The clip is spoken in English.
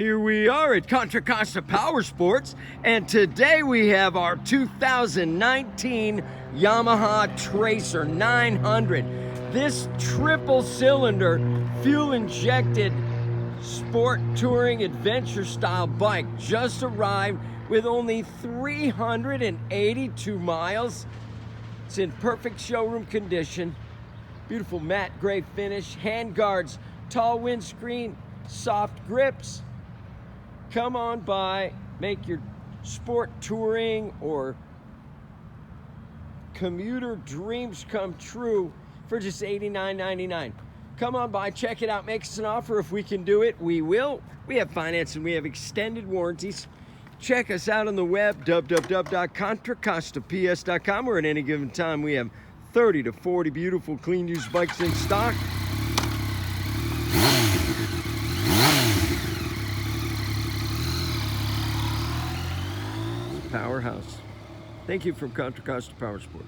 Here we are at Contra Costa Powersports, and today we have our 2019 Yamaha Tracer 900. This triple cylinder, fuel injected sport touring adventure style bike just arrived with only 382 miles. It's in perfect showroom condition. Beautiful matte gray finish, hand guards, tall windscreen, soft grips. Come on by, make your sport touring or commuter dreams come true for just $89.99. Come on by, check it out, make us an offer. If we can do it, we will. We have financing, we have extended warranties. Check us out on the web, www.contracostaps.com, where at any given time we have 30 to 40 beautiful clean used bikes in stock. Powerhouse. Thank you from Contra Costa Powersports.